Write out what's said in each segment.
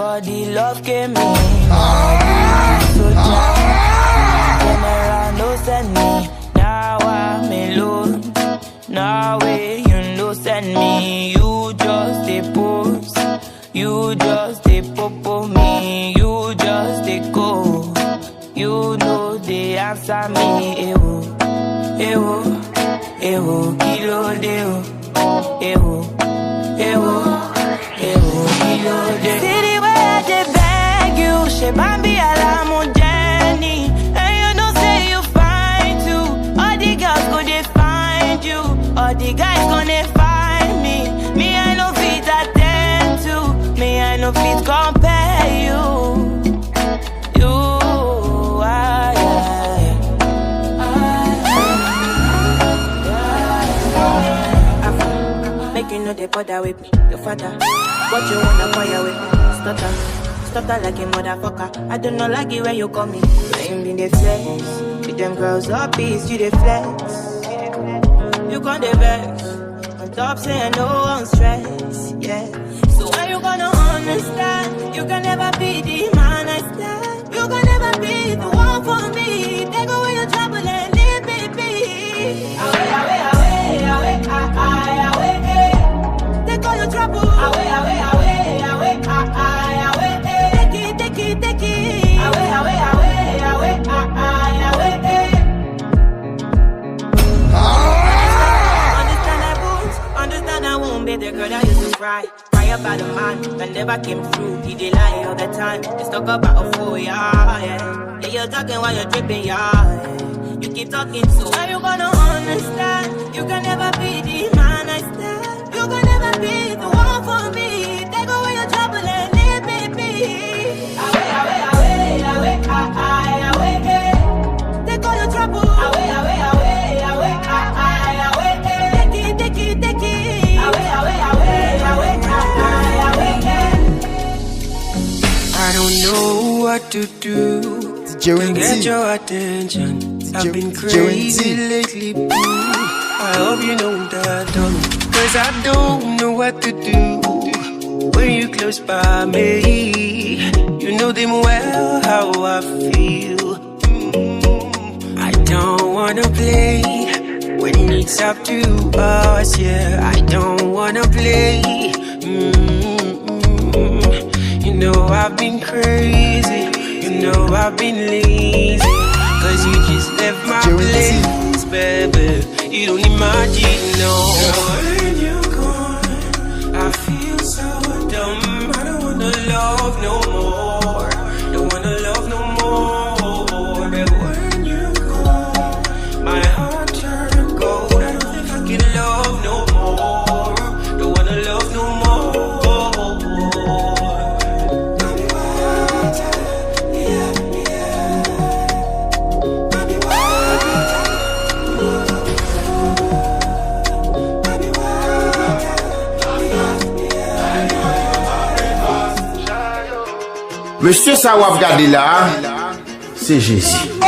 For the love came in, so turn around, no send me. Now I'm alone. Now you no send me. You just a pose. You just a popo me. You just a go. You know they answer me. Ewo, ewo, ewo, kilo deo. Ewo, ewo, ewo, kilo deo. City where I dey beg you, she bambi alamo Jenny. And you know say you fine too. All the girls go they find you. All the guys gonna find me. Me I no fit attend to. Me I no fit compare you. You, make you know they bother with me. Your father, what you wanna fire with me? Stutter like a motherfucker. I do not like it when you call me. I'm in the flex. With them girls up, peace, you the flex. You can't the vex. On top saying no one stress, yeah. So when you gonna understand? You can never be the man I stand. You can never be the one for me. Take away your trouble and leave me be. Away, away, away, away, away, away, away. Take all your trouble. Away, away, away, away, away, away. Take it, take it. Away, away, away, away, away, away. Understand I won't be the girl that used to cry about a man that never came through. He did lie all the time. Let's talk about a fool, yeah. Yeah, you're talking while you're dripping, yeah. You keep talking, so are you gonna understand? You can never be the man I stand. You can never be the one for me. Take away your trouble and leave me be. Away, away, away, away, away, away, away. Take all your trouble. Away, away, away, away, away, away. Take it, take it, take it. Away, away, away, away, away, away. I don't know what to do to get your attention. I've been crazy lately, boo. I hope you know that, cause I don't know what to do when you close by me. You know them well how I feel. I don't wanna play when it's up to us, yeah. I don't wanna play. You know I've been crazy. You know I've been lazy. Cause you just left my place, baby. You don't imagine, no. When you're gone, I feel so dumb. I don't wanna love no more. Don't wanna love no more. But when you're gone, my heart turned cold. I don't think I can love no more. Don't wanna love no more. Monsieur ça ou regardé là, c'est Jésus. Oh!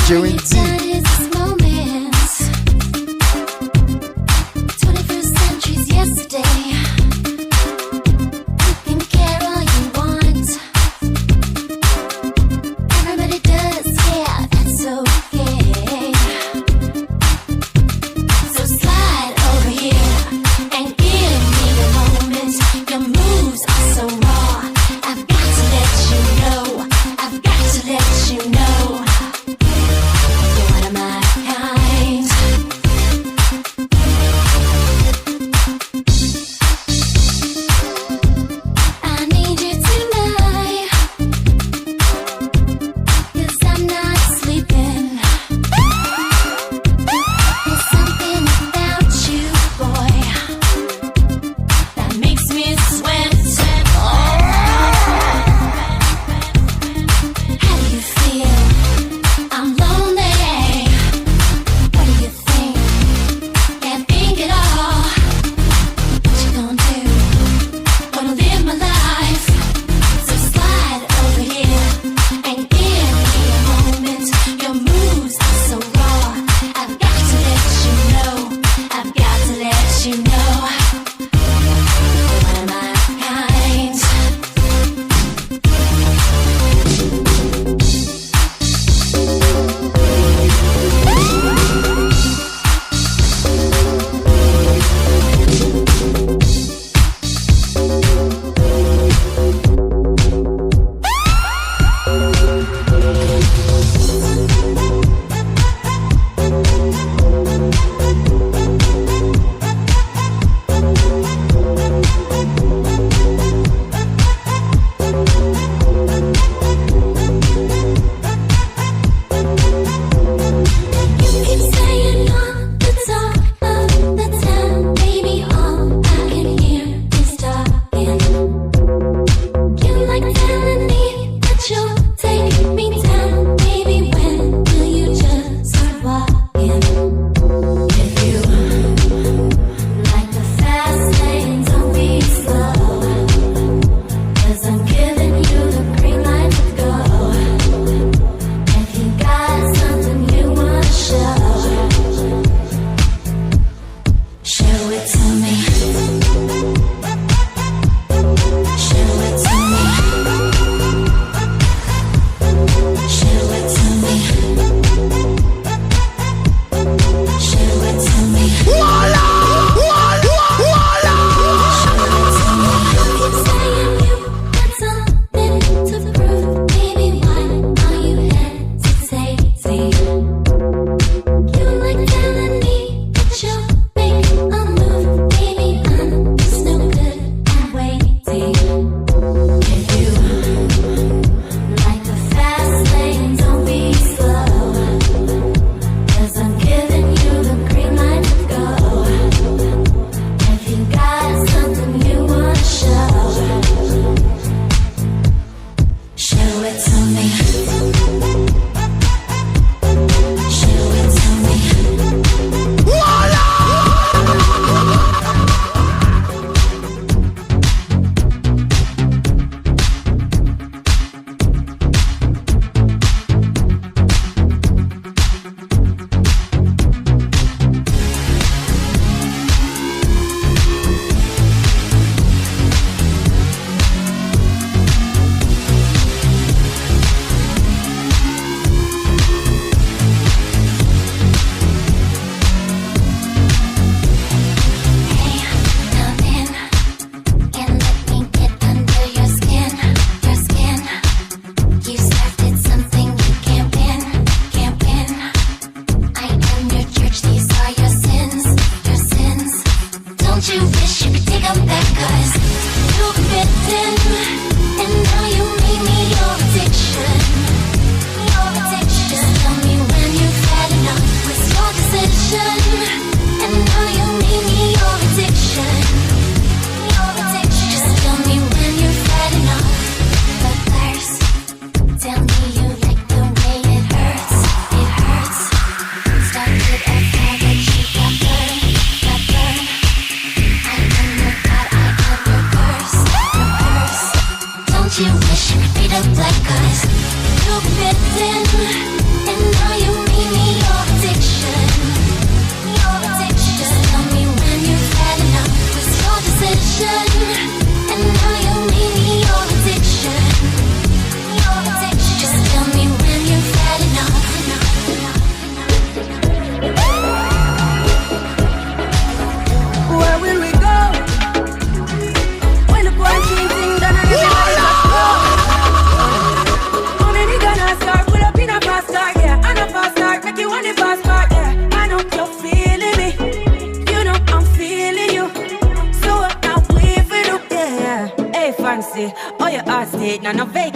DJ Wendy. Let you know.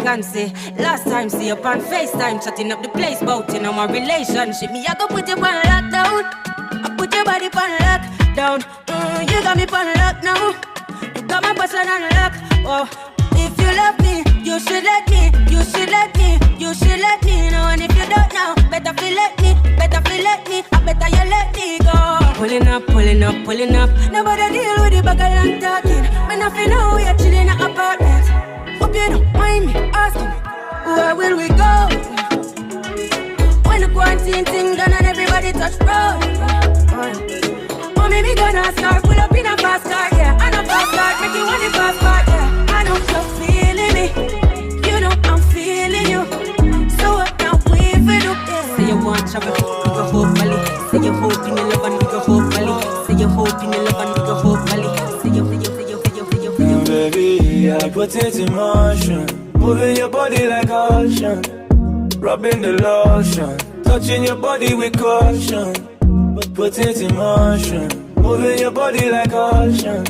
vacancy. Last time, see you on FaceTime, chatting up the place, bout in our relationship. Me, I go put you on lockdown. I put your body on lockdown. You got me on lock now. You got my person on lock. Oh, if you love me, you should let me. You should let me. You should let me know. And if you don't know, better feel let me. Better feel let me. I better you let me go. Pulling up, pulling up, pulling up. Nobody deal with the bag of long talking. Man, I feel know you're chilling in an apartment. Hope you don't mind me asking, where will we go? When the quarantine thing done and everybody touch road. Oh, maybe gonna start, pull up in a fast car, yeah. And a fast car, make you want the fast part, yeah. I know you're feeling me, you know I'm feeling you. So what now we for do? Say you want travel, we go hopefully. Say you hope in your love and we go hopefully. Say you hope in your love and we go hopefully. Say you. Baby, I put it in motion, moving your body like ocean, rubbing the lotion, touching your body with caution. Put it in motion, moving your body like ocean,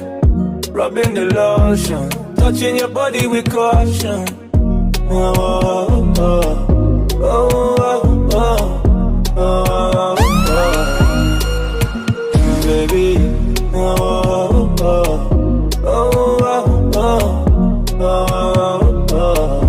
rubbing the lotion, touching your body with caution. Oh, oh, oh, oh, oh, oh, oh, oh, oh. Baby, oh, oh, oh, oh, oh, oh, oh.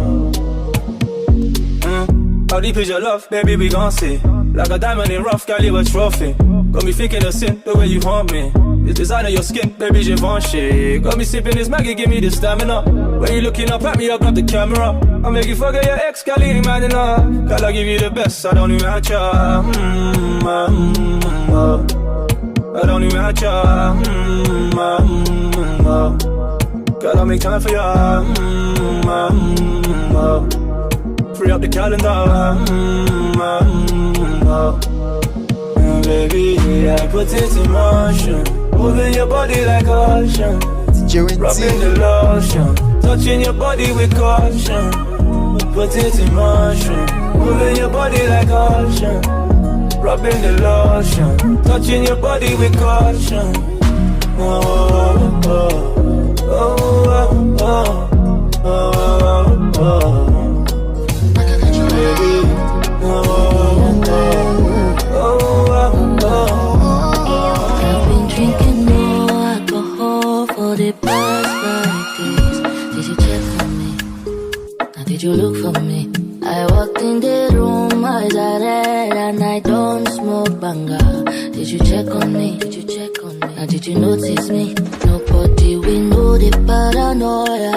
How deep is your love, baby, we gon' see. Like a diamond in rough, girl, you a trophy. Got me thinking of sin, the way you haunt me. This design of your skin, baby, j'ai vanché. Got me sipping this Maggie, give me the stamina. When you looking up at me, I grab the camera. I'll make you forget your ex, girl, you ain't mad enough. Girl, I give you the best, I don't even match ya. I don't even match ya. Girl, I'll make time for ya. Free up the calendar. Baby, I put it in motion, moving your body like ocean, rubbing the lotion, touching your body with caution. Put it in motion, moving your body like ocean, rubbing the lotion, touching your body with caution. Oh, oh, oh, oh, oh, oh, oh, oh. Baby, oh, oh, oh. I've been drinking more alcohol for the past 5 days. Did you check on me? Now did you look for me? I walked in the room, eyes are red, and I don't smoke banga. Did you check on me? Did you check on me? Now did you notice me? Nobody will know the paranoia.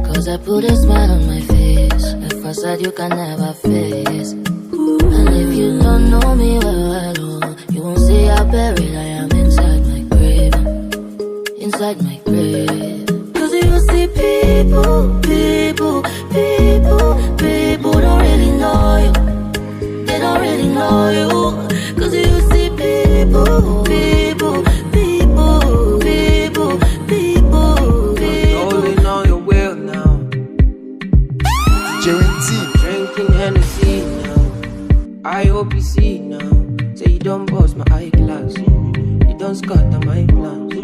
Cause I put a smile on my face, a facade you can never face. And if you don't know me well, you won't see how buried I am inside my grave. Inside my grave. Cause you see people don't really know you. They don't really know you. Cause you see people only know your will now. Wendy. Drinking Hennessy now. I hope you see now. Say you don't bust my eyeglass. You don't scatter my plans.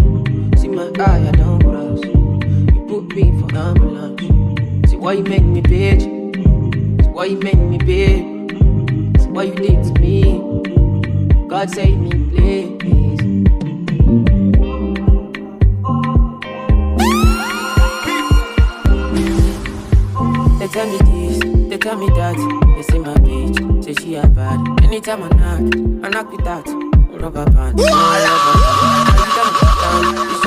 See my eye, I don't cross. You put me for ambulance. See why you make me bitch. See why you make me bitch. See why you did to me. God save me, please. They tell me this, they tell me that. They say my bitch, say she a bad. Anytime I knock with that. Rubber band, you show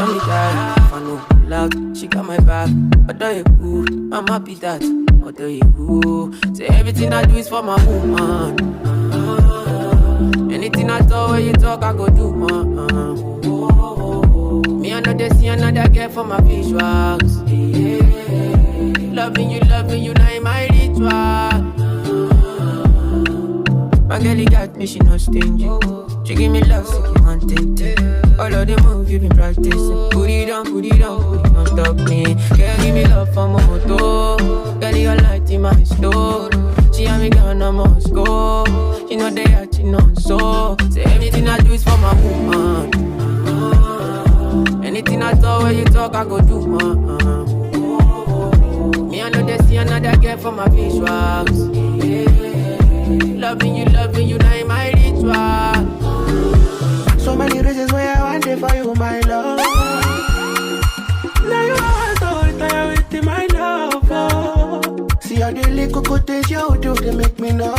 me that. If I know loud, she got my back. Although you cool, I'm happy that. Although you cool, say everything I do is for my woman. Anything I talk, when you talk, I go do, Me, I know they see another girl for my visuals. Loving you, now in my ritual. My girl, got me, she not stingy. She give me love, so you want it. All of the moves you been practicing. Put it on top me. Girl, give me love for my moto. Girl, you light in my store. She and me gone, I must go. She know they acting on so. Say everything I do is for my woman. Anything I talk, when you talk, I go do, Me, I know they see another girl for my visuals. Yeah. Loving you, now in my ritual. So many reasons why I want it for you, my love. Now you are so tired with my love. Oh. See how the little good things you do, they make me no.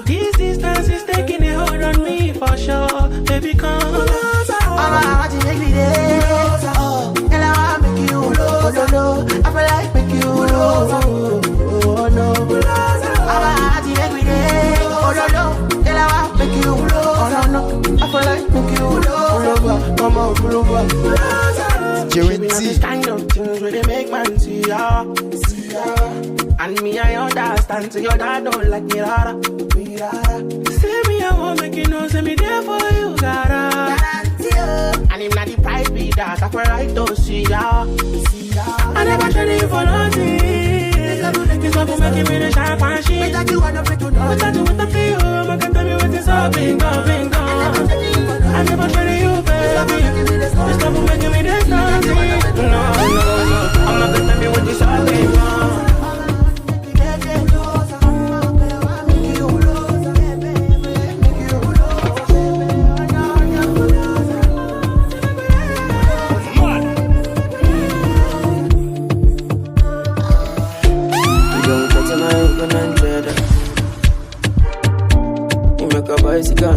This distance is taking a hold on me for sure. Baby, come closer. I want to make me there. Oh, and I want to make you low. Oh, no. I feel like make you low. Oh, no. I want to make me there. Oh, no. And I want to make you low. Oh, no. I feel like make you low. Come on, pull over. Wendy. These kind of things where they make man see ya. And me, I understand, so your dad don't like me, rara. Say me, I won't make you know, say me there for you, rara. And if not the price be that, I feel like to see ya. I never tell you for nothing. This love for making me the sharp and shit. Without you, I don't break you down. Without you, without you, man can tell me what is up, bingo. I never tell you, baby. This love for making me the nothing. No, I'm not gonna tell me what is up, bingo.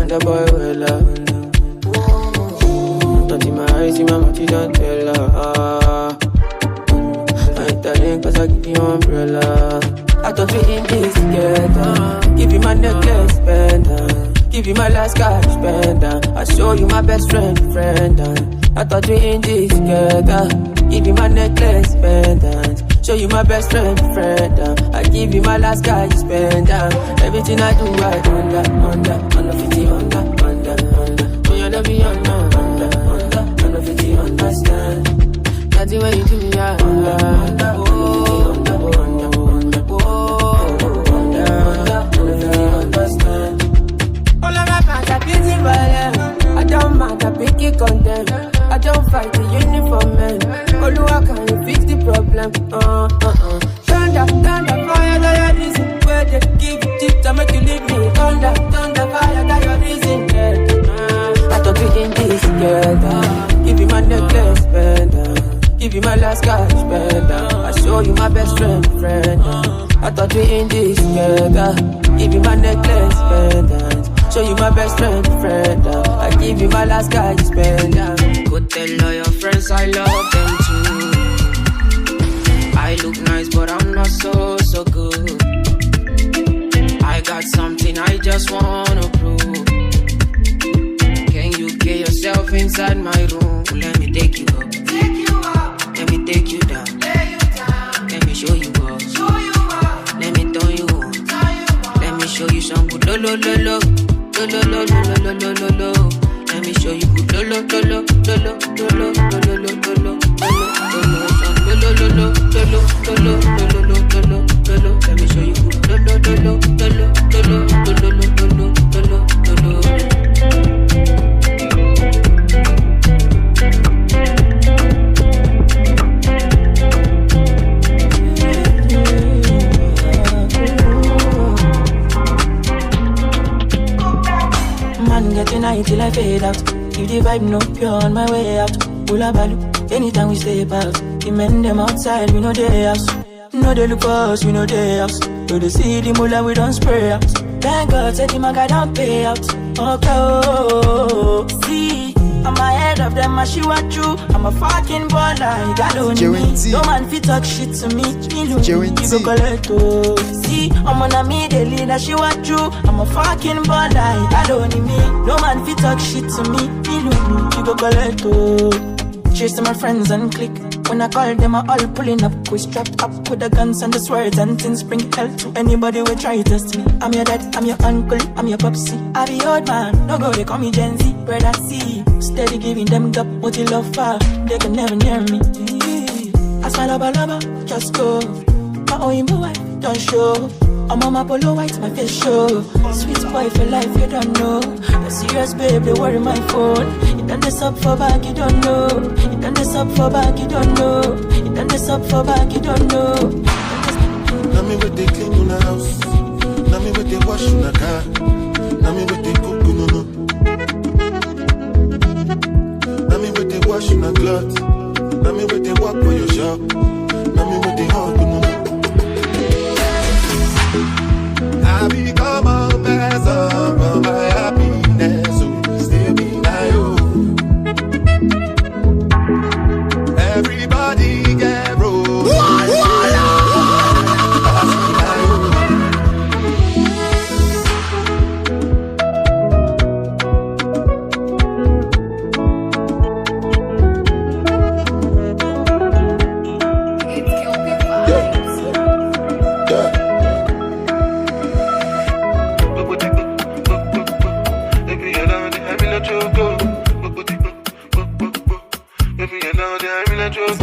The boy well not in my eyes, in my mouth, you don't tell her. I ain't telling cause I give you umbrella. I thought we in this together. Give you my necklace, pendant. Give you my last cash, pendant. I show you my best friend. I thought we in this together. Give you my necklace, pendant. Show you my best friend. I give you my last guy, you spend down. Everything I do, I under 50, under. When you love me, under 50, understand. That's the way you do me, under. Understand. All of my fans are busy for them. I don't mind, I pick it content. I don't fight the uniform man. Oluwa, can you fix the problem? Thunder, fire, that your reason. Where they give it tip to make you leave me. Thunder, fire, that your reason. I thought we in this together. Give you my necklace, pendant. Give you my last cash, pendant. I show you my best friend. I thought we in this together. Give you my necklace, pendant. Show you my best friend. I give you my last guy, you spend down. Go tell all your friends I love them too. I look nice, but I'm not so good. I got something I just wanna prove. Can you get yourself inside my room? Let me take you up. Let me take you down. Let me show you up. Let me turn you on. Let me show you some good lo. Let me show you good lo. Let me show you good Man, get tonight till I fade out. Keep the vibe no pure on my way out. Ula balu, anytime we step out. The men them outside, we know they house. No they look for us, we know they house. No they see the mullah, we don't spray out. Thank God, said the maga don't pay out. Okay, see, I'm ahead of them, I shoot at you. I'm a fucking baller, you got on me. No man fit talk shit to me. You go collect, oh. See, I'm on a me, the leader, shoot at you. I'm a fucking baller, you got on me. No man fit talk shit to me. You go collect, oh. Chase to my friends and click. When I call them, I all pulling up. We strapped up with the guns and the swords and things. Bring hell to anybody who try to test me. I'm your dad, I'm your uncle, I'm your popsy. I be old man, no go, they call me Gen Z. Brother C, steady giving them the what you love for. They can never near me. I smile laba, just go. My own wife, don't show. I'm on my polo white, my face show. Sweet boy for life, you don't know. The serious babe, they worry my phone. You done this up for back, you don't know. You done this up for back, you don't know. Then this up for back, you don't know. Now me with the clean in the house. Now me with the wash in the car. Now me with the cook no no. Now me with the wash in the cloth. Now me with the walk for your shop. Now me with the hug no no. I become a vessel for my happiness. So stay be my own. Everybody get roll.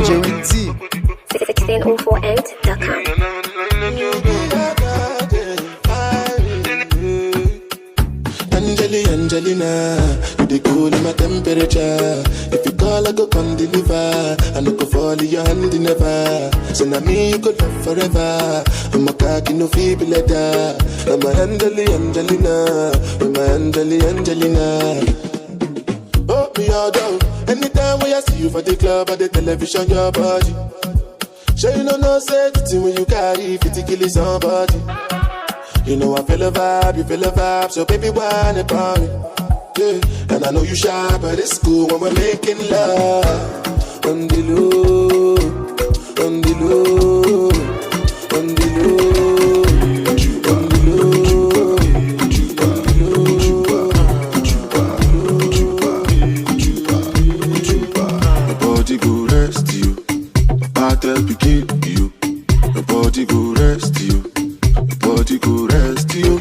Wendy. 1604ent.com. Angelina, you the cool in my temperature. If you call, I go come deliver. I no go fall in your hand never. So now me you could love forever. I'm a cocky no feeble letter. I'm a Angelina, I'm a Angelina. Oh me all down. Anytime when I see you for the club or the television, your body. Sure you know safety when you carry 50 kilos somebody. You know I feel a vibe, you feel a vibe, so baby whine about me. Yeah, and I know you shy, but it's cool when we're making love. On the low, on the low, on the low, on the low. My body go rest you, my heart help you keep you. My body go rest you. Body go rest you,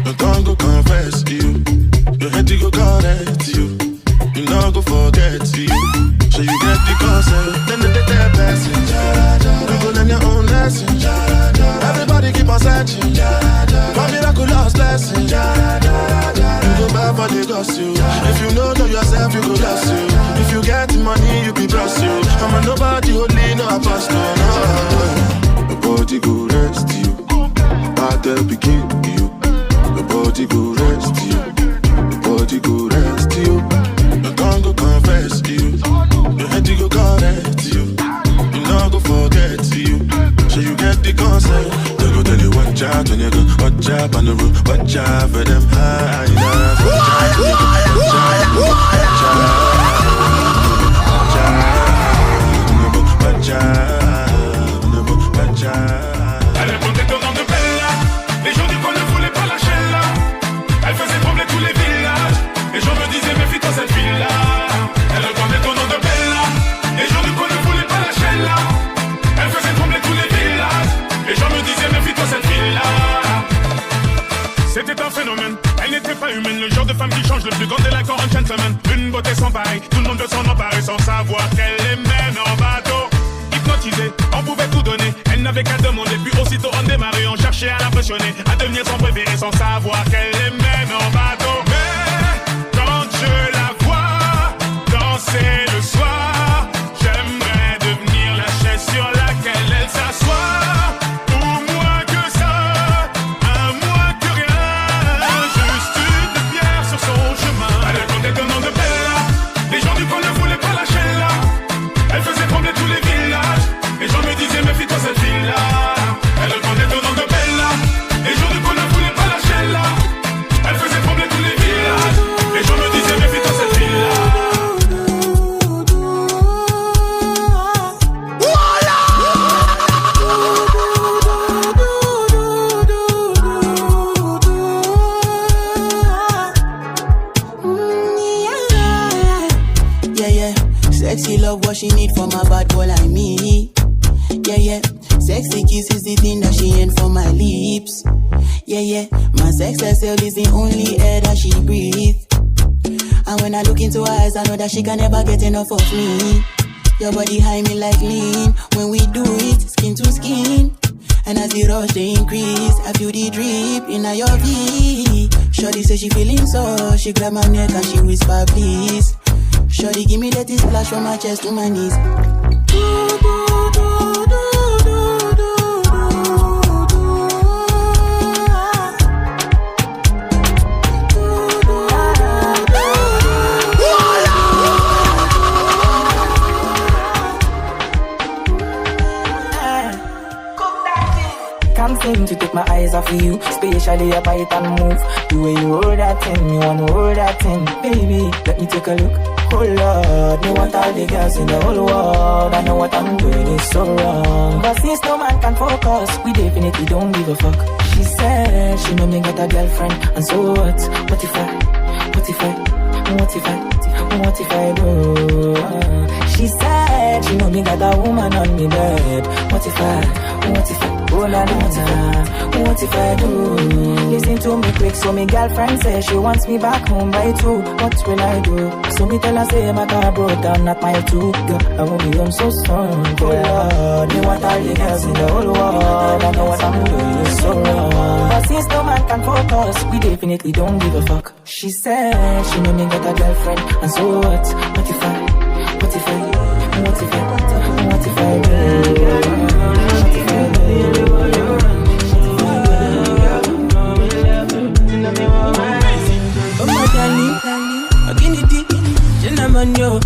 your tongue go confess you, your head go correct you, you know go forget you. So you get the concept, then the dead passing. You go learn your own lesson. Everybody keep on searching for miraculous blessing. You go back for the gossip. If you know yourself, you go lost you. If you get the money, you be blessed you. I'm a nobody, only no apostle. No. Your body go rest you. Heart help you keep you. Your body go rest you. Your body go rest you. Your tongue go confess you. Your head go correct you. You know go forget you. So you get the concept. They go tell you watch out when you go. Watch out on the road. Watch out for them high. Watch out. Elle répondait au nom de Bella. Les gens du coin ne voulaient pas lâcher là. Elle faisait trembler tous les villages. Les gens me disaient méfie-toi cette fille-là. Elle répondait au nom de Bella. Les gens du coin ne voulaient pas lâcher là. Elle faisait trembler tous les villages. Les gens me disaient méfie-toi cette fille-là. C'était un phénomène, elle n'était pas humaine. Le genre de femme qui change le plus grand délinquant en gentleman. Une beauté sans pareil, tout le monde veut s'en emparer sans savoir qu'elle les mène en bateau. Hypnotisée, on pouvait tout donner. Elle n'avait qu'à demander, puis aussitôt on démarrait. On cherchait à l'impressionner, à devenir son préféré sans savoir qu'elle les mène en bateau. Mais quand je la vois danser le soir, j'aimerais devenir la chaise sur laquelle elle s'assoit. Pour moins que ça, un moins que rien, juste une pierre sur son chemin. Elle répondait au nom de Bella. Les gens du coin ne voulaient pas lâcher là. Elle faisait trembler tous les villages. Les gens me disaient méfie-toi cette fille-là. Elle répondait au nom de Bella. Les gens du coin ne voulaient pas lâcher là. Elle faisait trembler tous les villages. Les gens me disaient méfie-toi cette fille-là. Yeah, yeah. Sexy love, what she need from a bad boy like me. Yeah, yeah. Sexy kiss is the thing that she ain't for my lips. Yeah, yeah. My sex herself is the only air that she breathes. And when I look into her eyes, I know that she can never get enough of me. Your body high me like lean. When we do it, skin to skin. And as the rush they increase, I feel the drip in your V. Shorty say she feeling so. She grab my neck and she whisper please. Shorty, give me that splash from my chest to my knees. Can't seem to take my eyes off of you, especially your bite and move. The way you hold that thing, me wanna hold that thing. Baby, let me take a look. Oh Lord, me want all the girls in the whole world. I know what I'm doing is so wrong, but since no man can focus, we definitely don't give a fuck. She said she know me got a girlfriend, and so what? What if I do? She said she know me got a woman on me bed. What if I, oh la la la, what if I do? Listen to me quick, so me girlfriend says she wants me back home by 2. What will I do? So me tell her say my car broke down, not my 2. Girl, I won't be home so soon. Oh Lord, me want all the girls in the whole world. I know what I'm doing is so wrong, but since no man can focus, we definitely don't give a fuck. She said she know me got a girlfriend, and so what? What if I do? Oh my darling, Aginity, gentleman yo.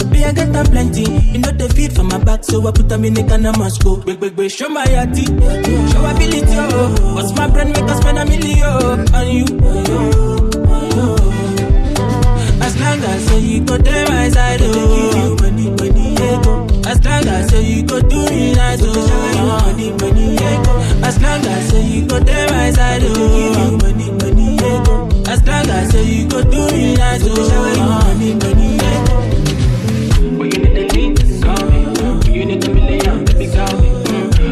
Be I get them plenty, you know the feed for my back, so I put them in the can of Moscow. Big, show my yati, show ability, oh. What's my brand make us spend $1 million on you? As long as you go to my side, oh, give you money, yeah. As long as you go do me nice, oh, money, yeah. As long as you go to my side, oh, give you money, yeah. As long as you go do me nice, oh, money, yeah. When you need the lead, call me. When you need the $1 million, baby, call me.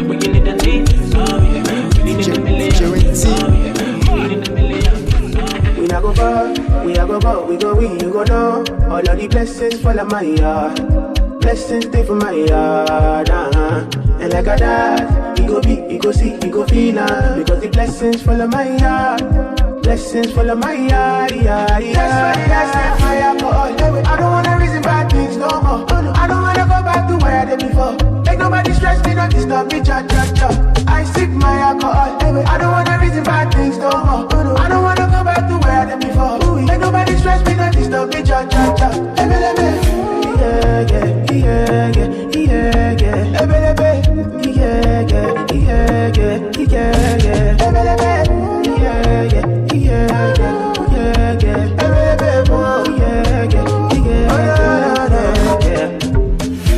When you need the lead, call me. When you need the $1 million, call me. When you need the $1 million. We not go far, we a go go, we go win, you go know. All of the blessings fall on my yard. Blessings stay for my yard, And like a dad, he go be, he go see, he go feel, because the blessings fall on my yard. Blessings fall on my yard, That's why I stand fire for all. I don't wanna reason bad things no more. I don't wanna go back to where I did before. Make nobody stress me, not disturb me, cha. I sip my alcohol. I don't wanna reason bad things no more. I don't wanna go back to where I did before. Make nobody stress me, not disturb me, cha.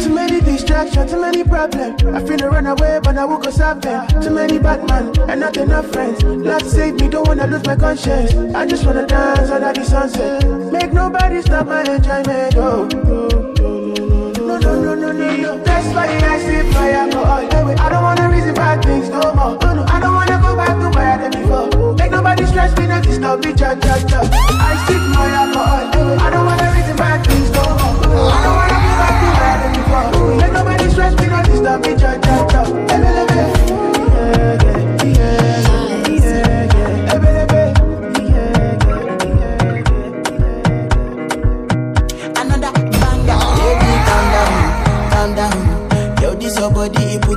Too many distractions, too many problems. I finna run away, but I won't go stop them. Too many bad men and not enough friends. Lord save me, don't wanna lose my conscience. I just wanna dance under the sunset. Make nobody stop my enjoyment. No. That's why I sip my alcohol. I don't wanna reason bad things no more. I don't wanna go back to where I did before. Make nobody stress me, not disturb me, cha. I sip my alcohol. I don't wanna reason bad things no more. I don't wanna go back to where I did before. Make nobody stress me, not disturb me, cha.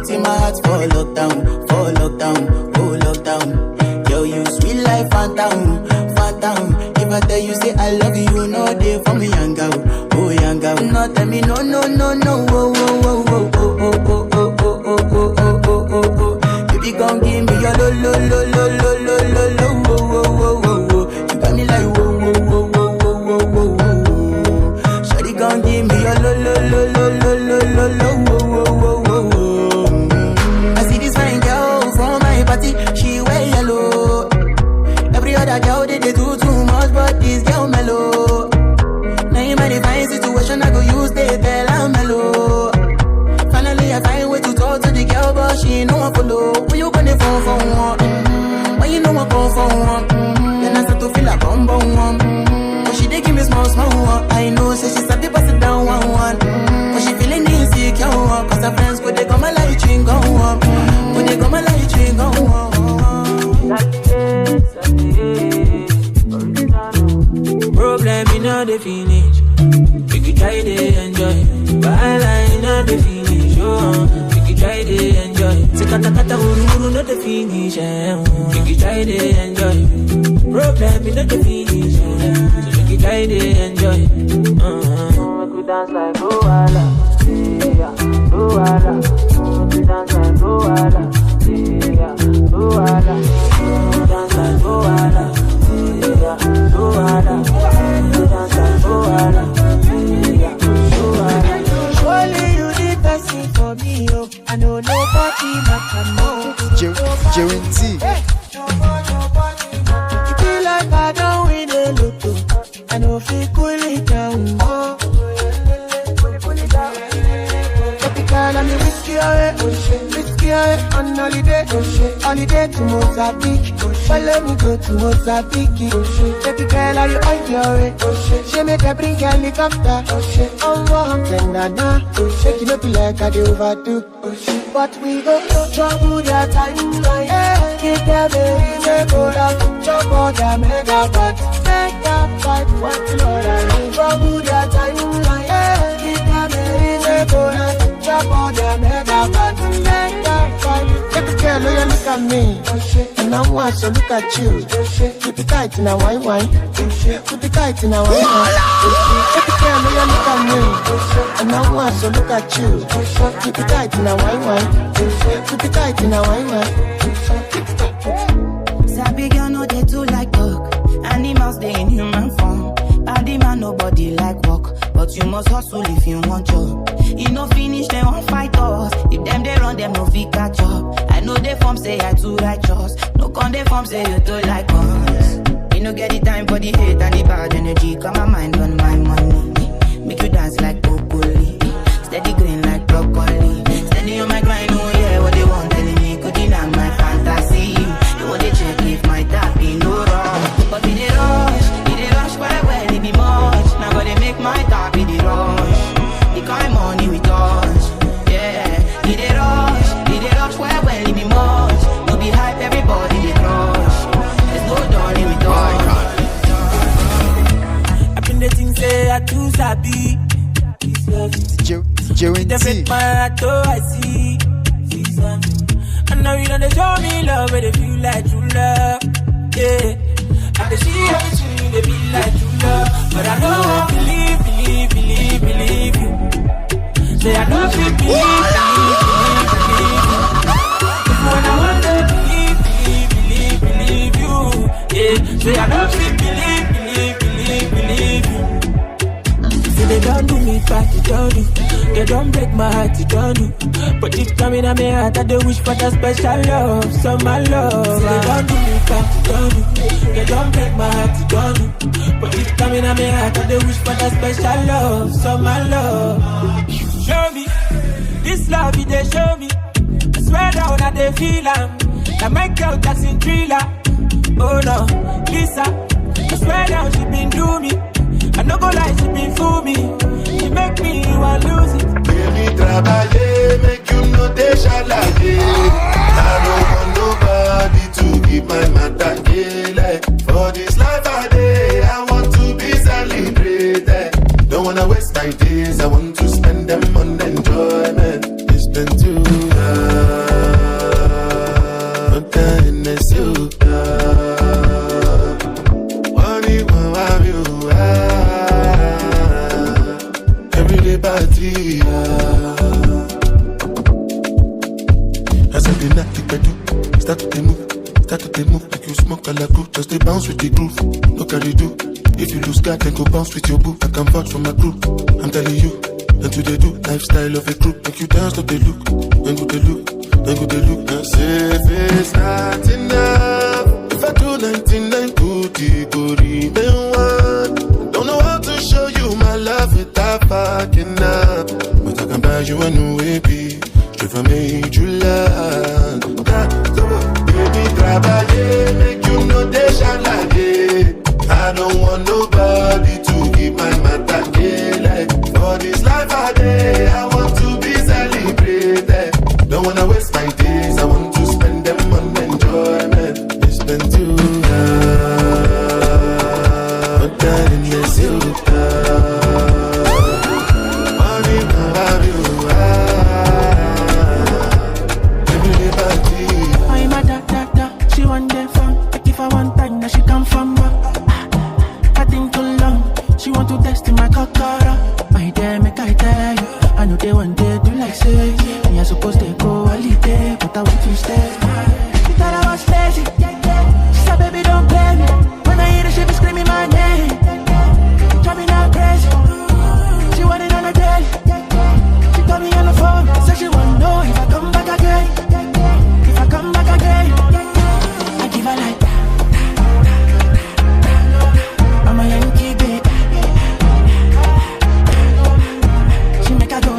In my heart for lockdown, oh lockdown. Yo, you sweet life, phantom. If I tell you say I love you, no day for me, young girl, oh young girl. No tell me no, oh. Baby, gon' give me your lo. You got me like whoa. Shawty gon' give me your lo. She wear yellow. Every other girl they do too much, but this girl mellow. Now in my divine situation, I go use they tell I'm mellow. Finally I find way to talk to the girl, but she ain't no one follow. When you gonna phone for one? When you know I go for one? Then I start to feel a bum one. But she dey give me small one. I know, say she start to pass it down one. But she feeling insecure, cause her friends go they come my light ring go up. Go they come my light ring go up. Problem in all the finish. You can try finish. Make you try to enjoy. Problem is not the finish. So make you try to enjoy. Make you dance like Luala. Yeah, Luala. Make you dance like Luala. Yeah, Luala. Make you dance like Luala. Yeah, Luala. Make you dance like Luala. Yeah, Luala. Only you the person for me, oh. I know nobody matter more. Wendy. It be like I don't win a lotto. I know if you cool it down, oh. Tropical and me whiskey away, whiskey away on holiday, holiday to Mozambique. Follow me go to Mozambique. Baby girl, are you on your way? She make a bring helicopter. I'm tender now. Shake it up like I do overdo. But we go trouble their timeline. Keep them in the cola. Trouble their mega pot. Mega fight, what's your name? Trouble their timeline. Keep them in the cola. Trouble their mega pot. Mega fight. Every girl, you look at me. And I want to look at you. Keep it tight in a wine. Keep it tight in a wine. Every girl, you look at me. And I want to look at you. Keep it tight in a wine. Keep it tight in a wine. Sabi girl no they too like dog. Animals they in human form. Body man nobody like walk. But you must hustle if you want job. You no finish they won't fight us. If them they run them no fit catch up. I know they form say I too righteous. No con they form say you too like us. You no get the time for the hate and the bad energy. Got my mind on my money. Make you dance like broccoli. Steady green like broccoli. Steady on my grind, oh yeah, what they want telling me. Could deny my fantasy. They want to check if my tap be no wrong. But in the rush well, it be much. Now gotta make my tap be the rush. The kind money we touch, yeah. In the rush well, it be much. No be hype, everybody they crush. There's no darling with us. I've been the things say I too sabi. Wendy. They break my heart, oh I see. I know you know they show me love, but they feel like true love. Yeah, and they see everything, they feel like true love. But I don't believe you. Say I don't believe you. When I want to believe you. Yeah, say I don't believe you. See they don't do me back, you don't do. They don't break my heart, you don't do. But deep down in my heart, I do wish for that special love, so my love. See they don't do me back, you don't do. They don't break my heart, you don't do. But deep down in my heart, I do wish for that special love, so my love. Show me, this love, they show me. I swear down that they feel am. Now my girl Jackson thriller. Oh no, Lisa, I swear down she been do me. I no go lie, she been fool me. She make me want lose it. Baby, travailler, make you know they shall like it. I don't want nobody to keep my matter like. For this life I day, I want to be celebrated. Don't wanna waste my days, I want to spend them on enjoyment. It's been too long, but then it's you. Party, as I did not take a do, start to move, like you smoke a la crew, just they bounce with the groove, look at it do, if you lose God then go bounce with your boo, I can vouch for my crew, I'm telling you, and to they do, lifestyle of a group, make you dance, look they look, then go they look, and say if it's not enough, if I do 99 goody, go remain one, don't know how to show you my love without fucking up. But I can buy you a new baby, straight from major land. Baby, travailler, make you know they shall like it. I don't want nobody to keep my matter like. For this life I day, I want to be celebrated. Don't wanna waste my days, I want to spend them on enjoyment. It's been too long, but then it's you. for one time, now she come from back. I think too long, she want to test in my cockara. My dear, make I tell you, I know they one day do like say, me I supposed to go holiday, but I want to stay. She thought I was lazy, she said baby don't play me. When I hear the she be screaming my name, driving her crazy. She want it on a day, she called me on the phone, said she wanna know if I come back again. If I come back again, I give her like that. I'm a Yankee babe. She make her go.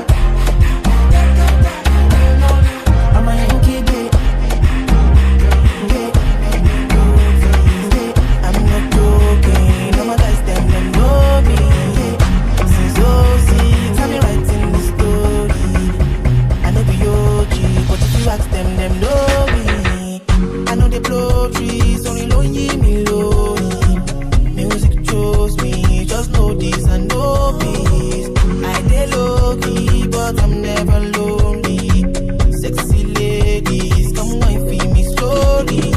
I'm a Yankee babe. I'm not joking. No more guys them know me. Since 06, I've been writing the story. I know be OG, but if you ask them know me. I know they blow trees, only know ye me low. Music chose me, just know this and know peace. I dey low key, but I'm never lonely. Sexy ladies, come wine for me slowly.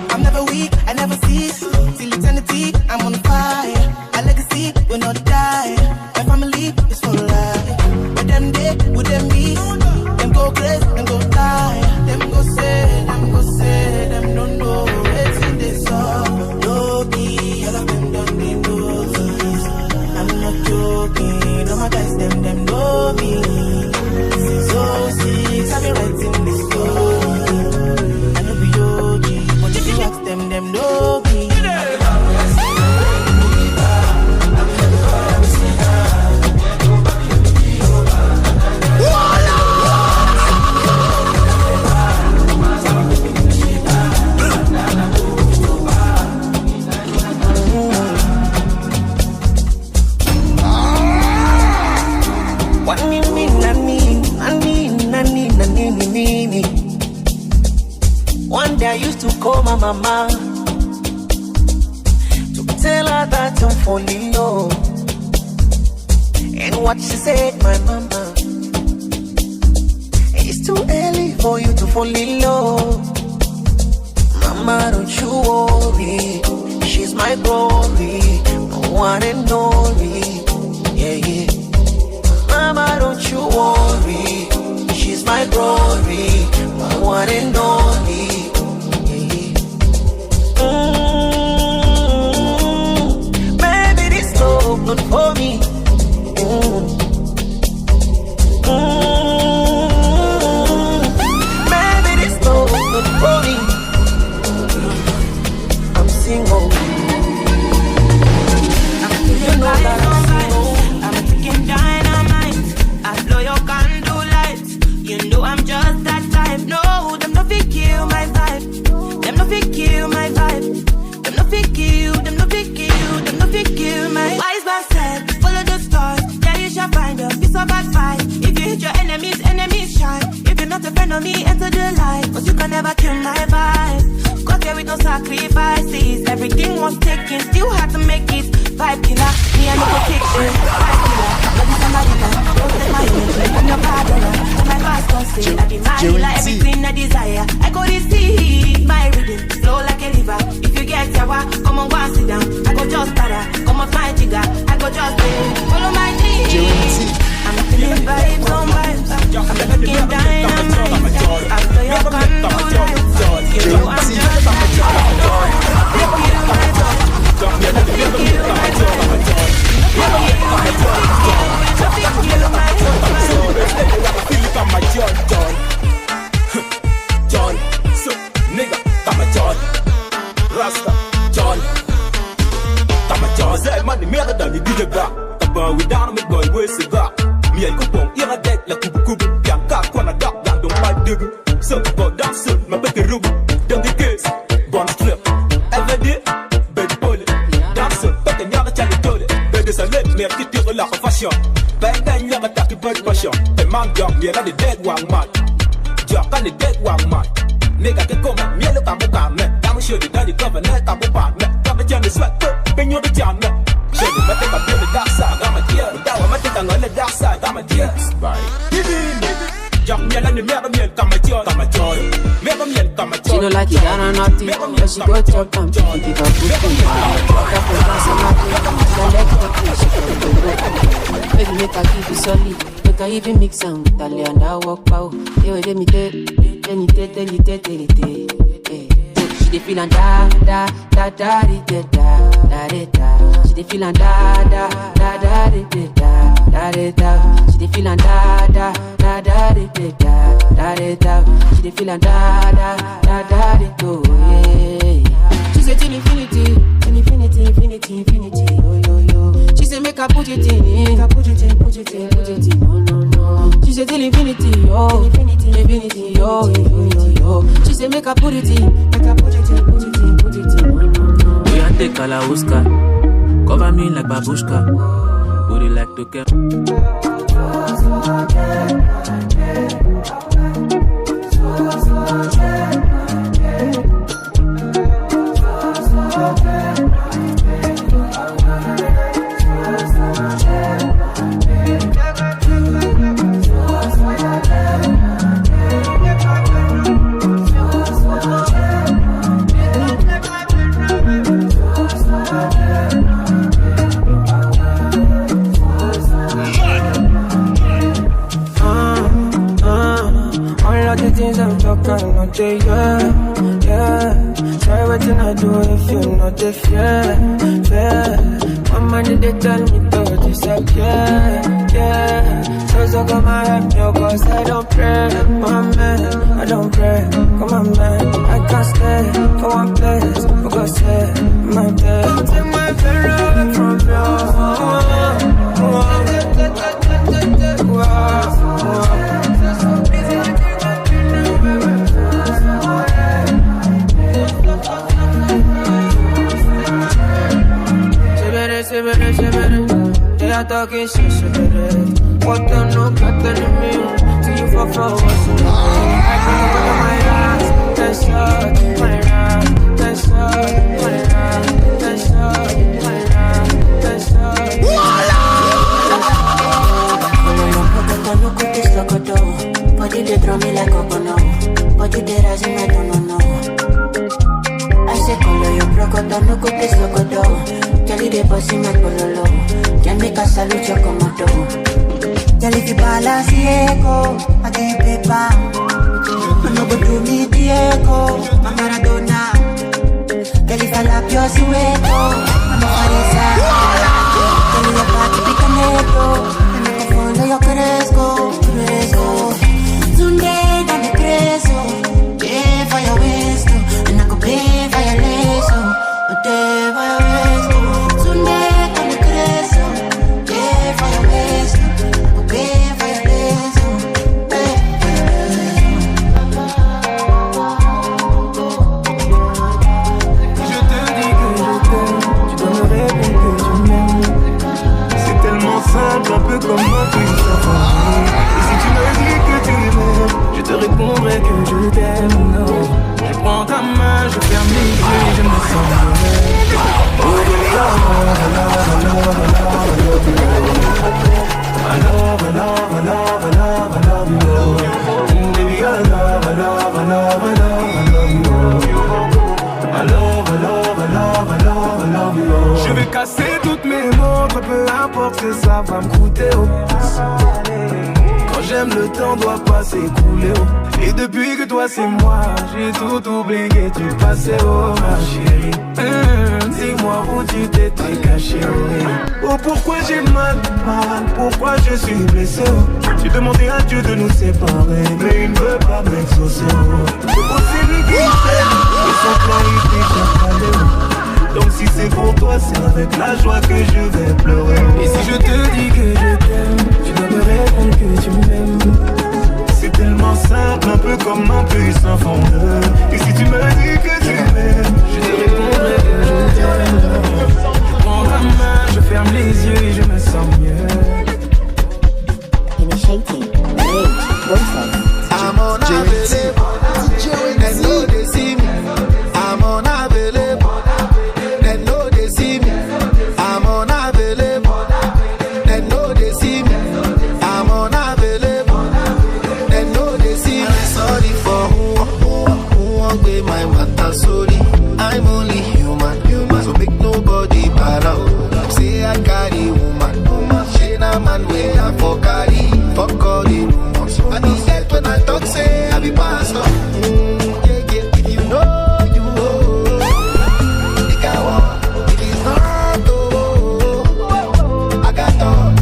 I'm never weak, I never cease. Till eternity, I'm on fire. My legacy will not die. My family is for life. With them day, with them be. Them go crazy, them go die. Them go say, them don't know. It's in this song. No be, all of them don't need notice. I'm not joking, all my guys, them know me. Since 06, I've been writing this story. I know be OG, but if you ask them know me. One day I used to call my mama to tell her that I'm falling low. And what she said, my mama, it's too early for you to fall in love. Mama, don't you worry, she's my glory, my one and only. Yeah, yeah. Mama, don't you worry, she's my glory, my one and only. Maybe this love not for me. Maybe this love not for me. I'm single. You know that I'm single. I'm a ticking dynamite. I blow your candle lights. You know I'm just that type. No, them no fit kill my vibe. Them no fit kill my vibe. Them no fit kill, them no fit kill, them no fit kill my wise man said, follow the stars, yeah you shall find a piece of advice. If you hit your enemies, enemies shine. If you're not a friend of me, enter the light. Cause you can never kill my vibe. Got there with no sacrifices. Everything was taken, still had to make it. Vibe killer, me and no protection. Vibe killer, but this somebody that don't take my image. I'm your father, my pastor say I be my healer, everything I desire. I go to see my rhythm, flow like a river. If you get yawa, come on, go and sit down. I go just para, come on, find jigger. I go just follow my dream. I'm feeling vibes on vibes. I'm looking dynamite. After your candle lights, you know I'm just Yo, miel a the dead one man. Yo, can the dead one man. Nigga can come at me, look at my man. I'm sure the daddy governor, I'm a partner. Come and tell me sweat, ben you're the jam. Should I think I'm the dark side? I'm a dear. Now I'm on the dark side. I'm a dear. Bye. Yo, miel and the miel, come at you, come at you. Miel, come at you. She don't like it, I don't know nothing. But she go chop and give her food. Baby, make her keep it solid. Make her even mix and with her and I walk pow. Hey, let me tell you. She dey feelin' da da da da da da da da. She dey feelin' da da da da da da da. She dey feelin' da da da da da da da. She dey feelin' da da da da da go. She say till infinity, infinity, infinity, infinity. Yo yo yo. She say make her put it in, put it in, put it in, put it in. No no no. She say till infinity, yo, infinity, infinity, yo, infinity, yo. She say make her put it in, make her put it in, put it in, put it in. No no no. We a take a la Oscar, cover me like babushka. Would you like to get? Yeah, yeah. Try what I do if you're not the fair. My money they tell me to decide, yeah. So come and help me, cause I don't pray. My man, I don't pray. Come on, man, I can't stay for one place. Because say, my day. Don't take my favorite from you. They are talking shit, what the no cut to me? See you for what's in I can't go to my ass. That's all, my ass. That's all, my ass. That's all, my ass. That's all. Body they throw me like cocono. Body they raise me, I don't know. I say color your crocodile, no good this locodo. Jelly de bossy my pololo. Can make a salute your commando. Jelly the balance echo. I get paper. No go do me Diego. My Maradona. Jelly falla pio sueco. I'm a farisa. Jelly the party picaneto. And I follow your cresco. Sunday down the creso. Pay for your waist. And I go pay for your lace. Pay for your waist. Un peu comme un puis, et si tu me dis que tu m'aimes, je te répondrai que je t'aime. Non, je prends ta main, je ferme les yeux et je me sens bien. Oh baby, I love you. Baby, I love you. Je vais casser toutes mes montres, peu importe que ça va me coûter. Quand j'aime, le temps doit pas s'écouler. Et depuis que toi c'est moi, j'ai tout oublié, tu passais, oh ma chérie. Dis-moi où tu t'étais caché. Oh pourquoi j'ai mal, pourquoi je suis blessé. J'ai demandé à Dieu de nous séparer, mais il ne veut pas m'exaucer. C'est lui qui fait, et son plan il fait chaque. Donc si c'est pour toi, c'est avec la joie que je vais pleurer. Et si je te dis que je t'aime, tu dois me répondre que tu m'aimes. C'est tellement simple, un peu comme un puissant fondeur. Et si tu me dis que tu m'aimes, je te répondrai que je t'aime. Je prends ta main, je ferme les yeux et je me sens mieux. Initiating. say my matter sorry. I'm only human. So make nobody para. Say I carry woman. She na man way I for carry. Fuck all the rumors. I don't get when I talk say I be pastor. If you know, you know. If it's not, oh, I got all.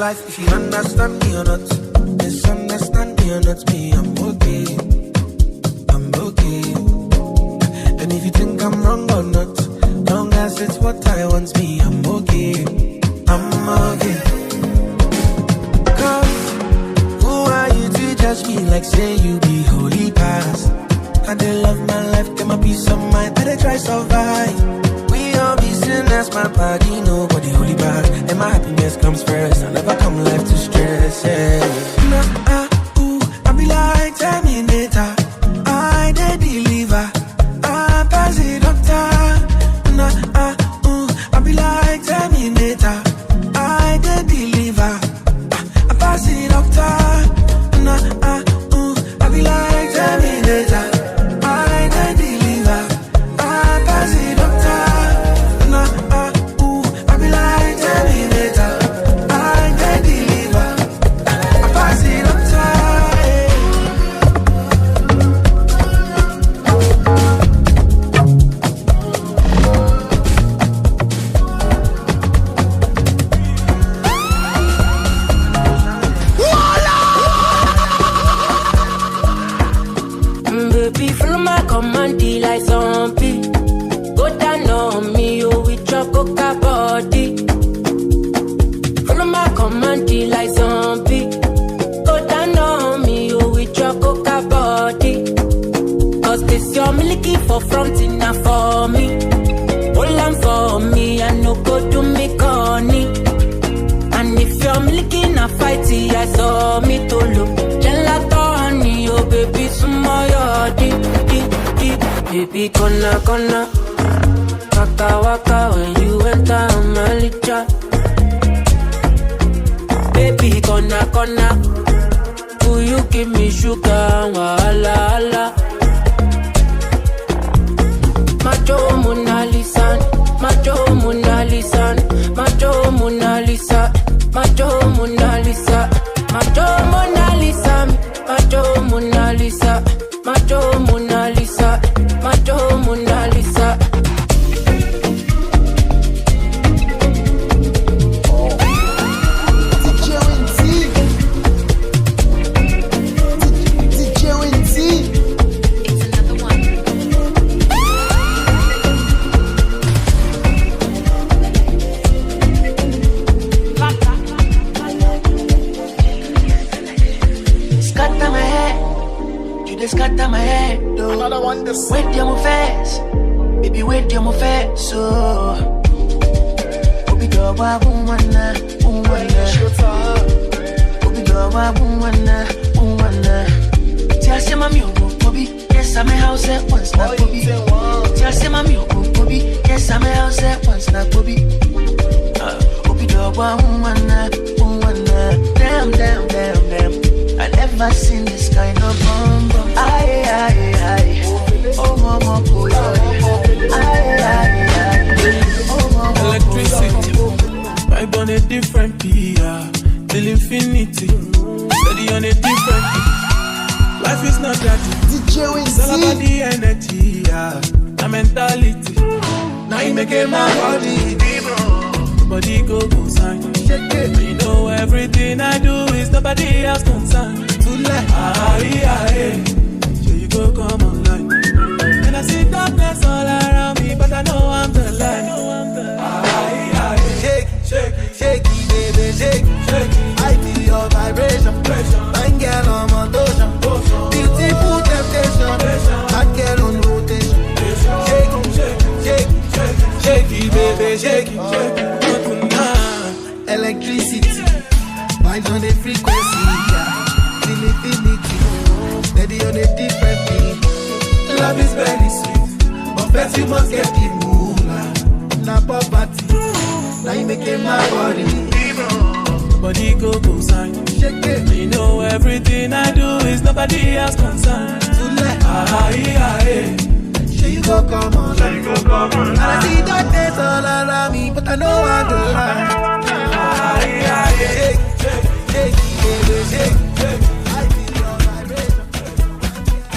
If you understand me or not, misunderstand me or not, me, I'm okay. I'm okay. And if you think I'm wrong or not, long as it's what I want, me, I'm okay. I'm okay. Cause who are you to judge me like say you be holy past? I dey love my life, get my peace of mind, I dey try survive. We all be sinners, my body, nobody holy bad. And my happiness comes first, I never come life to stress, yeah. I be like Terminator, I dey deliver, I pass it doctor. I be like Terminator, I dey deliver, I pass it doctor. I be like Terminator, I dey deliver, I pass it doctor. I be like Terminator, I dey deliver, I pass it doctor. Baby, follow my command, like zombie. Go down on me, oh, with your coca body. Follow my command, like zombie. Go down on me, oh, with your coca body. Cause this your milky for front enough for me. Hold on for me, I no go do me corny. And if you're milky na fighty, I saw me to look. Gelato honey, oh baby, sumo yo deep. Baby, gonna waka waka when you enter my licha. Baby, gonna will you give me sugar, wala ala. Macho Mona Lisa, Macho Mona Lisa, Macho Mona Lisa, Macho Mona Lisa, Macho Mona Lisa, Macho Mona Lisa, Macho Mona Lisa, Macho Mona Lisa. scatter my head, though. Another one this. Wait till my face, baby, wait till my face, so. Obi do wa bumwana, bumwana. Obi do wa bumwana, bumwana. Just say mami Obi, yes I'm a house at once na Obi. Just say mami Obi, yes I'm a house at once na Obi. Obi do wa bumwana, bumwana. Damn, damn, damn, damn. I never seen this kind of bum bum. Aye, aye, aye. Oh, mama, oh, aye, aye, aye. Oh, mama, electricity. Vibe on a different PR. Till infinity. Steady on a different beat. Life is not that easy. It's all about the energy, yeah. The mentality. Now you make it my body. Body go sign. You know everything I do is nobody else concerned. Too late. Here you go, come online. And I see darkness all around me, but I know I'm the light. Shake it, shake it, shake it, baby, shake it, shake it. I feel your vibration. Fine girl on motion. Beautiful temptation. Hot girl on rotation. Shake it, shake it, shake it, shake it, shake it, baby, shake it, shake it. Electricity, vibes on the frequency, yeah. Till infinity, steady on a different beat. Love is very sweet, but first you must get the moolah. Na poverty, now you making my body. Body go sign. Shake it. You know everything I do is nobody else concerned. Too late. Here you go, come on. And I see darkness all around me, but I know I'm the light. Shake, shake, shake, baby, shake, shake. I feel your vibration.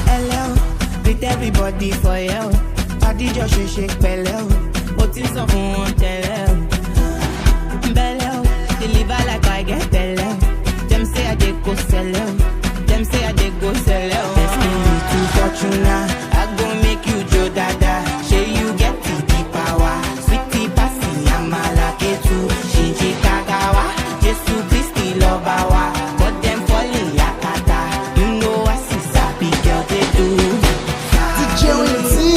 Hello, greet everybody for you. Body just shake, bello. What is up, tell bello. Deliver like I get bello. Them say I did go sell out. Them say I did go sell out. Destiny to Fortuna. I go make you Joe Dada. Say you get the power. Sweetie Passy, I'm a lucky too. Shinji Kagawa. Jesu Christi Lobawa. But them falling yakata. You know I see sappy girl they do. DJ Wendy.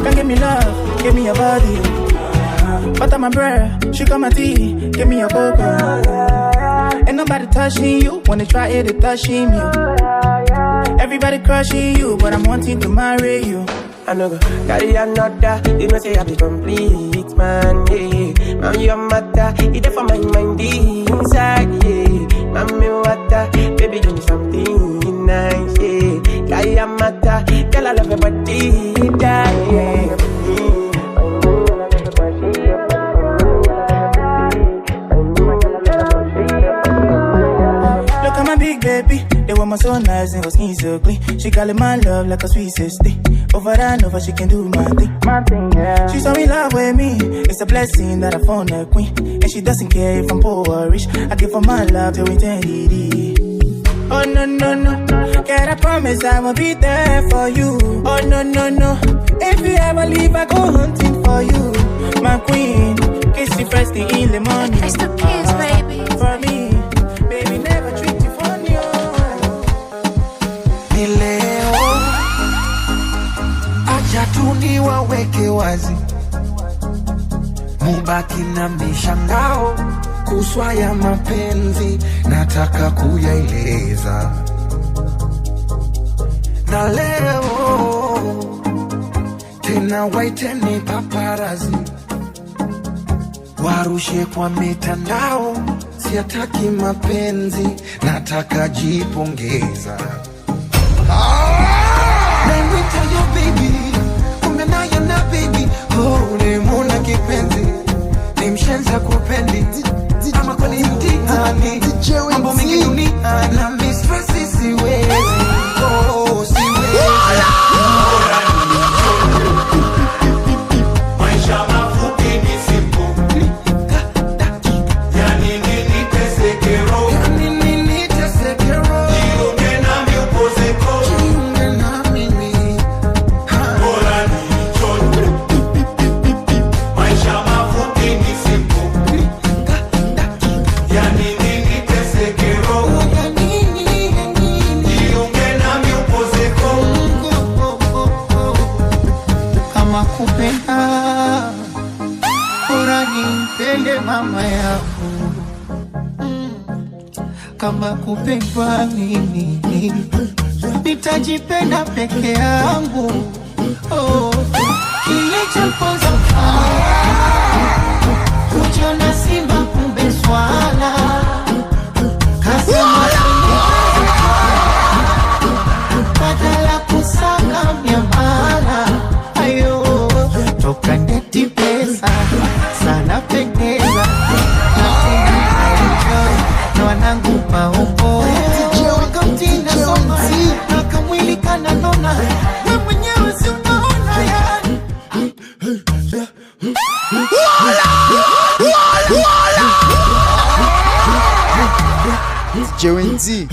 Can't give me love, give me your body. Butter my bread, sugar my tea, give me your cocoa. Ain't nobody touching you, wanna try it, they touching you. Everybody crushing you, but I'm wanting to marry you. I know go carry another, you know say I be complete, man, yeah. Man, your matter, it there for my mind inside, yeah. Mami water, baby give me something nice, yeah. Carry a matter, girl I love your body, yeah. Look at my big baby, they want my so nice and her skin so clean. She call it my love like a sweet sister. Over and over she can do my thing. Yeah. She's so in love with me, it's a blessing that I found a queen. And she doesn't care if I'm poor or rich. I give her my love till eternity. Oh no no no, can I promise I will be there for you? Oh no no no, if you ever leave I go hunting for you. My queen, kiss you first thing in the morning. It's the kids, baby. For me, baby never treat you funny. Leo acha tu niwaweke wazi, mubaki na mishangao kuswa ya mapenzi, nataka kuyaeleza. Na leo tena waiteni paparazi, warushe kwa mitandao, siataki mapenzi, nataka jipongeza. Let me tell you baby, umenaya na baby, oh nimuna kipenzi, ni mshenza kupendi, ama kwa ni mtihani, mambo mingi dunia, na mistresi siwezi, oh siwezi. Maisha mafupi ni simple, yani nini tesekero, yani nini tesekero, jiunge na miupozeko. nipende mama yangu kama kupendwa mimi nitajipenda peke yangu. Oh, kilichoponza kujiona simba kumbe swala kasema badala kusaka miamala ayo toka neti pesa sana pendeza na wanangu maombo wakamtinda soma na kamwili kananona we mwenyewe si unaona yani Wendy.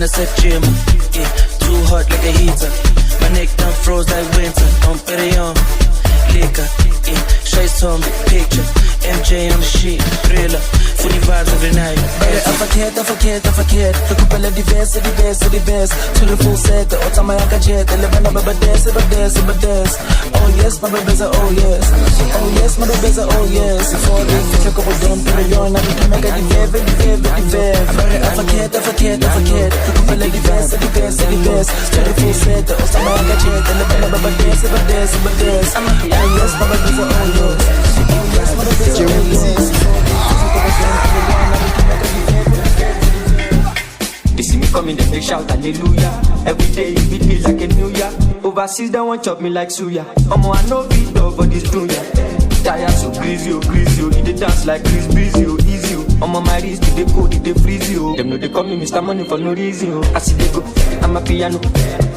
in a set gym. Yeah, too hot like a heater. My neck done froze like winter. Don't put it on. Liquor, yeah, shades on the picture. MJ on the sheet, thriller. Funny vibes every night. I forget. Recupera diverse. To the full set, the otama yakajet. Eleven of a dance. Oh yes, my baby's a oh yes. Oh yes, my baby's a oh yes. Before they check up with them, period. Now we can make a diverse. I forget. Recupera diverse. To the full set, the otama yakajet. Eleven of a dance. Oh yes, my baby's a oh yes. Oh yes, my baby's a oh yes. They see me coming, they shout hallelujah. Every day it beat me like a new year. Overseas they want chop me like suya. I know beat up for this dunya. Tired so greasy, He dey dance like Chris Breezy, easy. My wrist, they code, they freeze you. Them know they call me Mr. Money for no reason. I see they go, I'm a piano.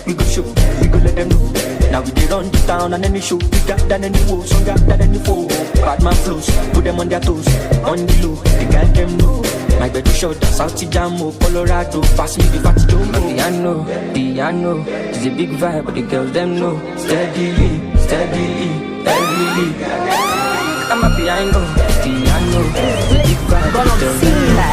We go show, we go let them know. Now we dey run the town and any show bigger than any woe, stronger than any foe. Bad man flows, put them on their toes. On the low, they got them know. My bed short, South Jamo, Colorado. Pass me the fatty domo. Piano, it's a big vibe, but the girls them know. Steadily, I'm a piano, it's a big vibe, but the girls them know.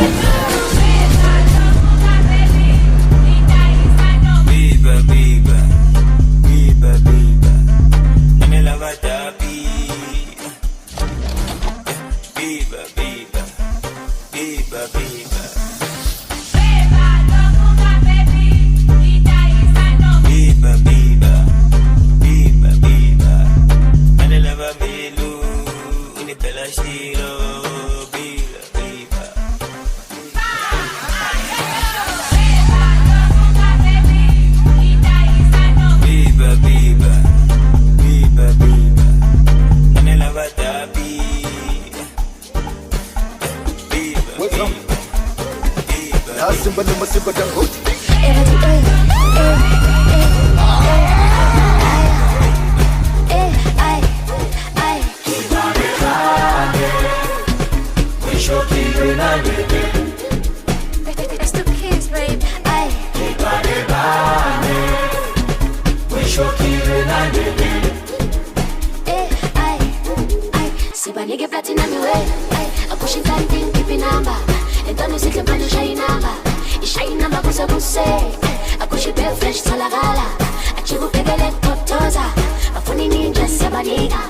It's the kids, babe. See my nigga platinum me way. I push it tight, keep it number. And don't you see the man shine number? It's shine number, cause I will say. I push it bare fresh to la gala. I chill with the totoza. I funny ninja, sabaniga.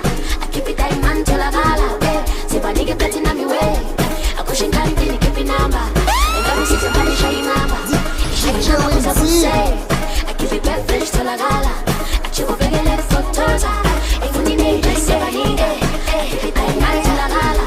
I keep it tight, man, to la gala. See my nigga platinum me way. I push it tight, keep it number. And don't you see the man shine number? It's shine number, cause I will say. I keep it bare fresh to la gala. I chill with the totoza. I funny ninja, sabaniga. Keep it tight, man, to la gala.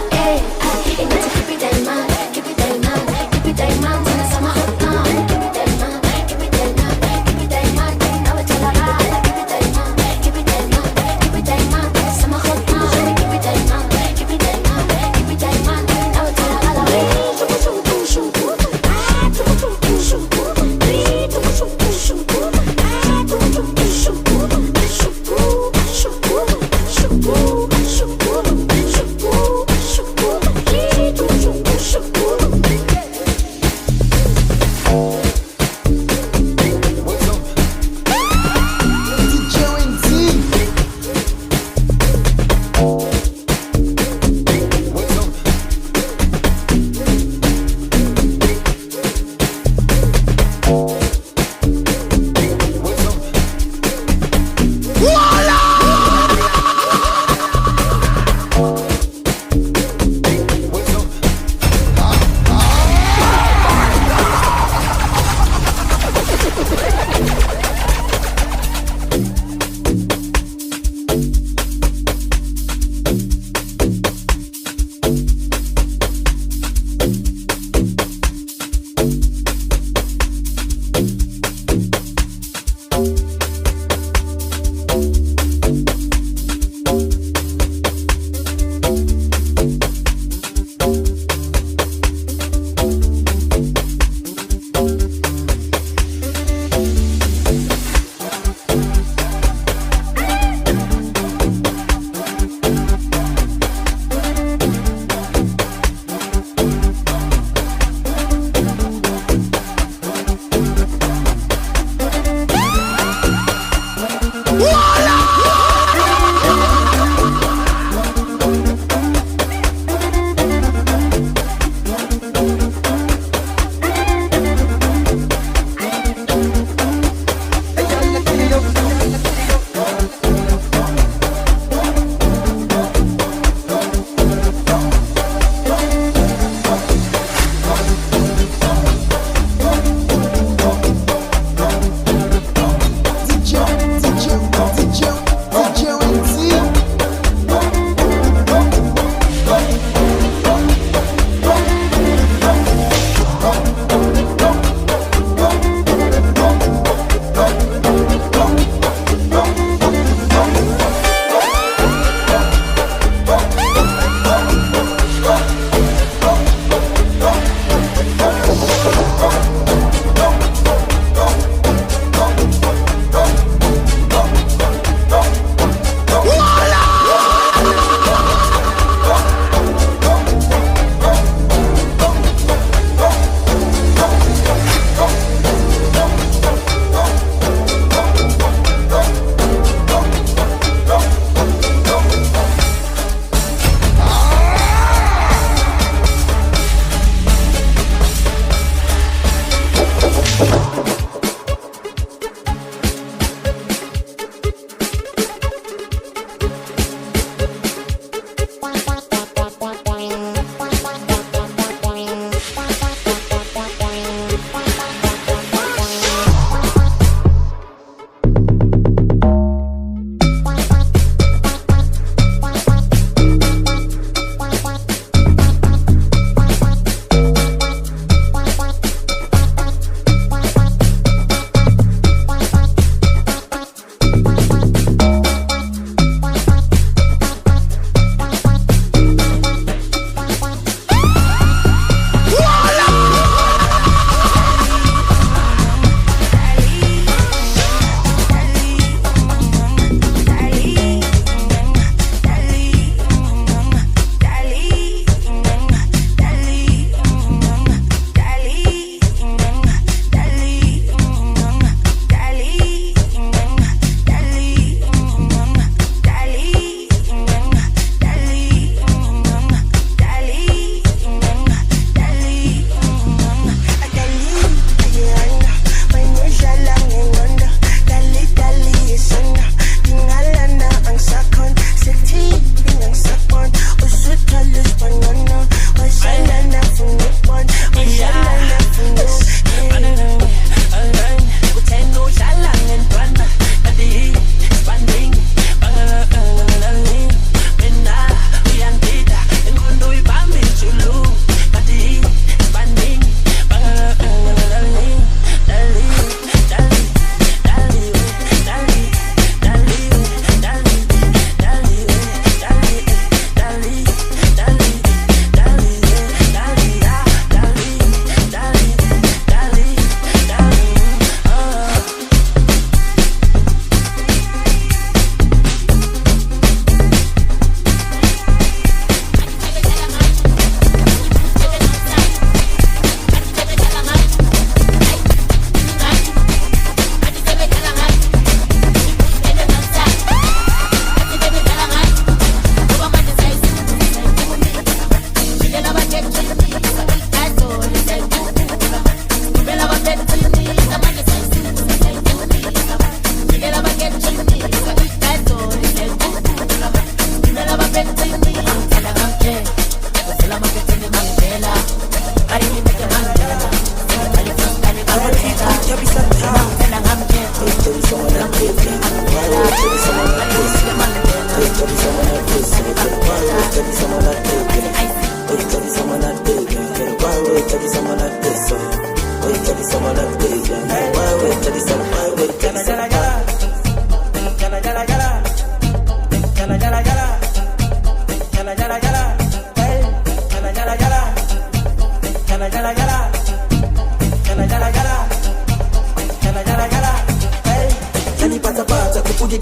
And don't you keep it tight, man. Keep it tight, man. Keep it tight, man. Till the summer hot, man. Keep it tight, man. Keep it tight, man. Keep it tight, man. Now it's to la gala. Keep it tight, man. Keep it tight, man. Keep it tight, man. Till the summer hot, man. Keep it tight, man. Keep it tight, man. Keep it tight, man. Now it's to la gala. Shoot.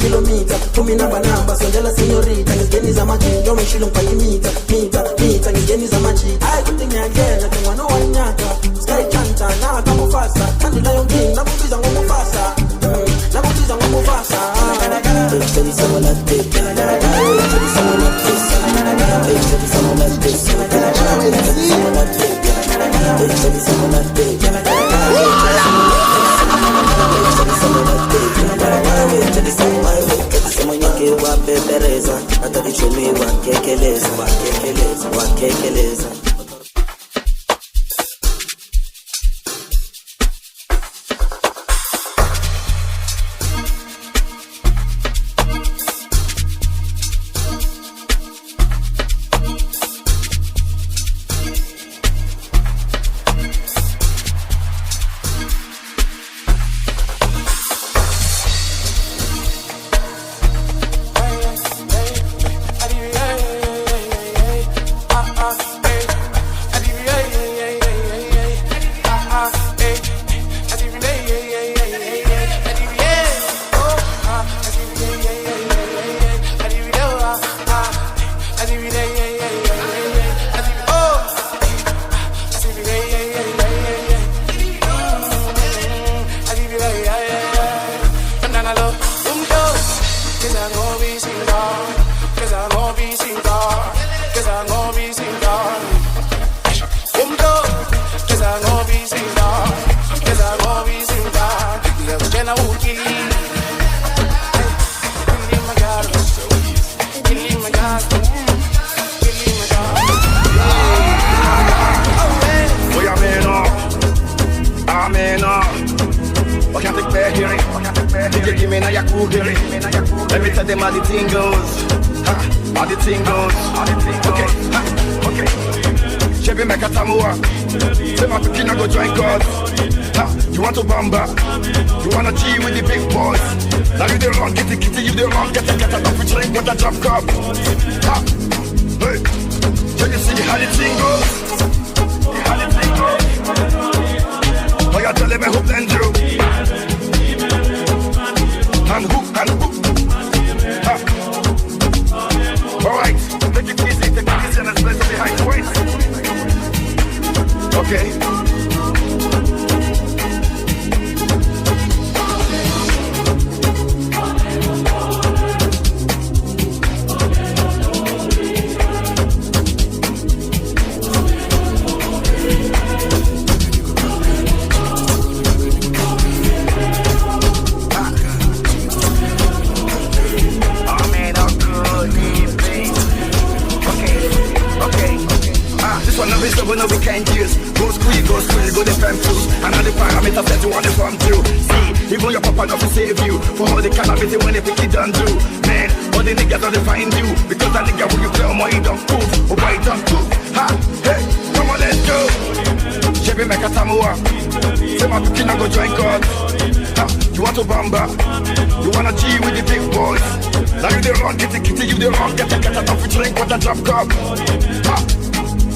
kilomita kumi namba sondela senyorita ngizeni za maji ndio mshilo kwa mita ngizeni za maji ai kutinganyela tengwana wanyaka sky chanta na kama fasa kandi nayo ngini nakubiza ngomo fasa Baby, someone like this. Baby, someone like this. Baby, someone like this. Baby, someone like this. Baby, someone like this. KWAPE pereza hata vichumi wakekeleza Let me tell them how the thing goes. How the thing goes. Okay. Chevy make a tamua. Say my picking go join God. You want to bamba? You wanna G with the big boys? Now you the wrong, get the kitty, you the wrong, get a don't be drink with a drop cup. Hey, can you see how the thing goes? How the thing goes? Oh, you tell them I hope then do. And who? Alright, take it easy and let's play some behind the waist. Okay. We know we can't use. Go squeeze, go the fam too. Another parameter said you want to farm too. See, even your papa not to save you. For all the cannabis when they pick it done do. Man, all the niggas don't find you. Because that nigga when you play on my don't move. Or why don't move. Ha, hey, come on let's go. Chevy make a tamua. Say my picking go join God. You want to bamba? You wanna G with the big boys? Now you the wrong, get the kitty, you the wrong, get a don't drink with a drop cup. Ha,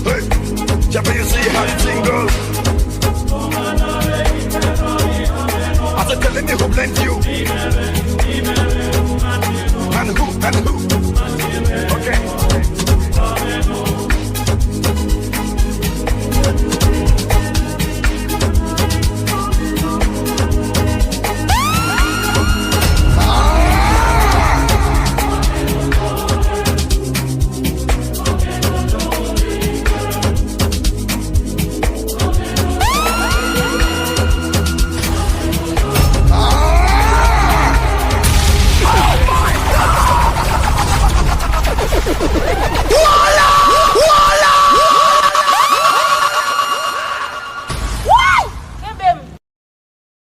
hey. Jump, you see how the thing goes.